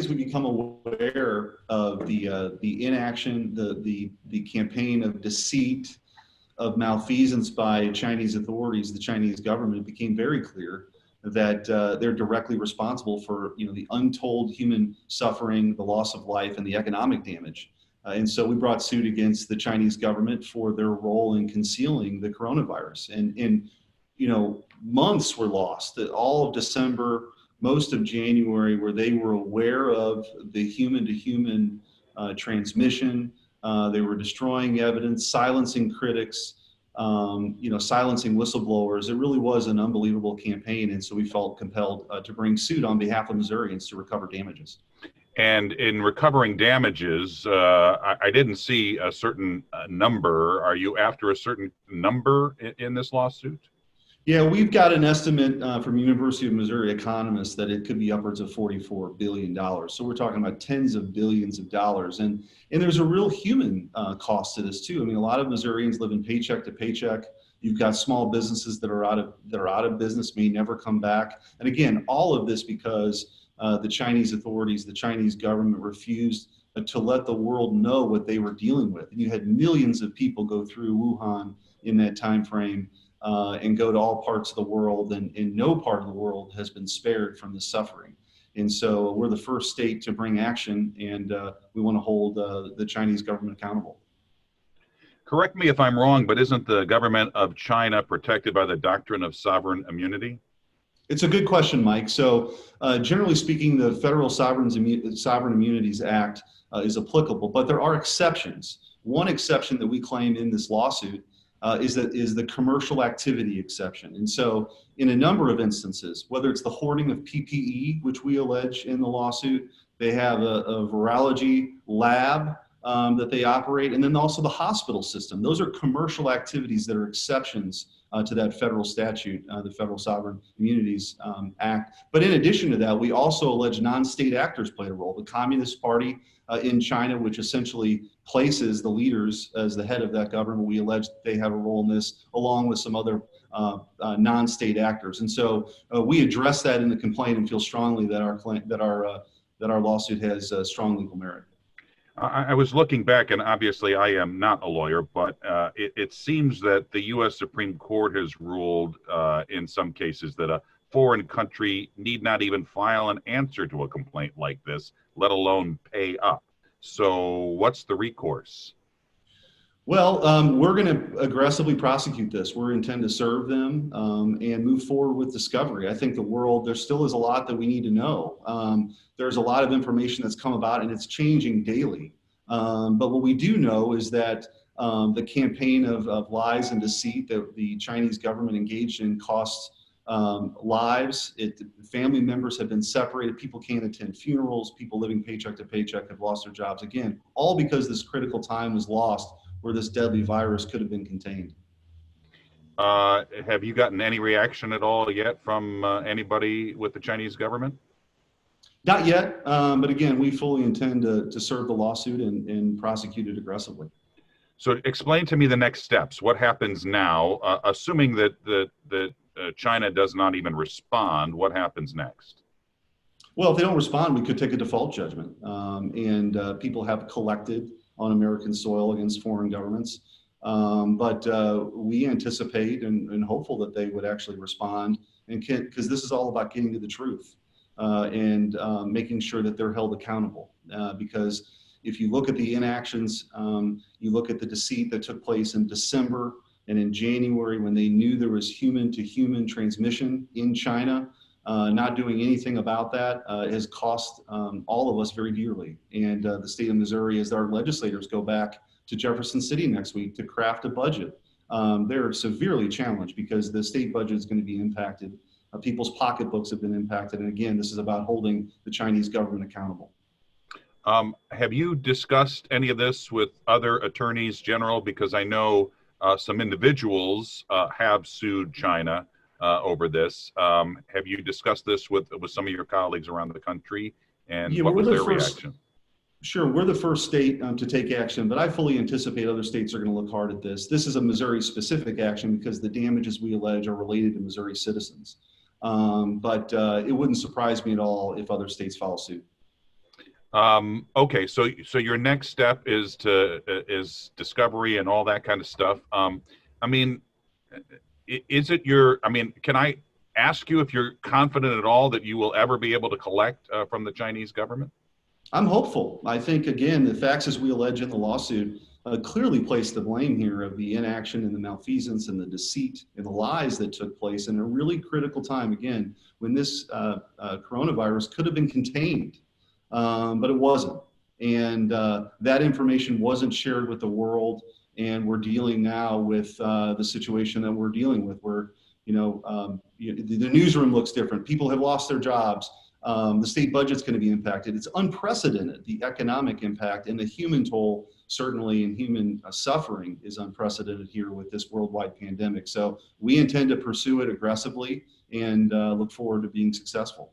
we become aware of the inaction, the campaign of deceit, of malfeasance by Chinese authorities, the Chinese government, it became very clear that they're directly responsible for the untold human suffering, the loss of life, and the economic damage. And so we brought suit against the Chinese government for their role in concealing the coronavirus. And months were lost, all of December, most of January, where they were aware of the human-to-human transmission. They were destroying evidence, silencing critics, silencing whistleblowers. It really was an unbelievable campaign, and so we felt compelled to bring suit on behalf of Missourians to recover damages. And in recovering damages, I didn't see a certain number. Are you after a certain number in this lawsuit? Yeah, we've got an estimate from University of Missouri economists that it could be upwards of $44 billion. So we're talking about tens of billions of dollars. And there's a real human cost to this too. I mean, a lot of Missourians live in paycheck to paycheck. You've got small businesses that are out of business, may never come back. And again, all of this because the Chinese authorities, the Chinese government refused to let the world know what they were dealing with. And you had millions of people go through Wuhan in that time frame. And go to all parts of the world, and no part of the world has been spared from the suffering. And so we're the first state to bring action, and we want to hold the Chinese government accountable. Correct me if I'm wrong, but isn't the government of China protected by the doctrine of sovereign immunity? It's a good question, Mike. So generally speaking, the Federal Sovereign Immunities Act is applicable, but there are exceptions. One exception that we claim in this lawsuit is the commercial activity exception. And so in a number of instances, whether it's the hoarding of PPE, which we allege in the lawsuit, they have a virology lab that they operate, and then also the hospital system. Those are commercial activities that are exceptions to that federal statute, the Federal Sovereign Immunities Act. But in addition to that, we also allege non-state actors played a role. The Communist Party in China, which essentially places the leaders as the head of that government, we allege that they have a role in this, along with some other non-state actors. And so we address that in the complaint and feel strongly that our lawsuit has strong legal merit. I was looking back, and obviously I am not a lawyer, but it seems that the U.S. Supreme Court has ruled in some cases that a foreign country need not even file an answer to a complaint like this, let alone pay up. So what's the recourse? Well, we're going to aggressively prosecute this. We intend to serve them and move forward with discovery. I think there still is a lot that we need to know. There's a lot of information that's come about, and it's changing daily. But what we do know is that the campaign of lies and deceit that the Chinese government engaged in costs lives. Family members have been separated. People can't attend funerals. People living paycheck to paycheck have lost their jobs. Again, all because this critical time was lost where this deadly virus could have been contained. Have you gotten any reaction at all yet from anybody with the Chinese government? Not yet, but again, we fully intend to serve the lawsuit and prosecute it aggressively. So explain to me the next steps. What happens now, assuming that China does not even respond? What happens next? Well, if they don't respond, we could take a default judgment, and people have collected on American soil against foreign governments. But we anticipate and hopeful that they would actually respond, and because this is all about getting to the truth and making sure that they're held accountable. Because if you look at the inactions, you look at the deceit that took place in December and in January when they knew there was human-to-human transmission in China, not doing anything about that has cost all of us very dearly. And the state of Missouri, as our legislators go back to Jefferson City next week to craft a budget, they're severely challenged because the state budget is going to be impacted. People's pocketbooks have been impacted. And again, this is about holding the Chinese government accountable. Have you discussed any of this with other attorneys general? Because I know some individuals have sued China over this. Have you discussed this with some of your colleagues around the country, and what was their reaction? Sure, we're the first state to take action, but I fully anticipate other states are going to look hard at this. This is a Missouri-specific action because the damages we allege are related to Missouri citizens. But it wouldn't surprise me at all if other states follow suit. Okay, so your next step is discovery and all that kind of stuff. I mean, is it your? I mean, can I ask you if you're confident at all that you will ever be able to collect from the Chinese government? I'm hopeful. I think, again, the facts as we allege in the lawsuit clearly place the blame here of the inaction and the malfeasance and the deceit and the lies that took place in a really critical time, again, when this coronavirus could have been contained, but it wasn't. And that information wasn't shared with the world. And we're dealing now with the situation that we're dealing with, where the newsroom looks different. People have lost their jobs. The state budget's going to be impacted. It's unprecedented. The economic impact and the human toll, certainly, and human suffering is unprecedented here with this worldwide pandemic. So we intend to pursue it aggressively and look forward to being successful.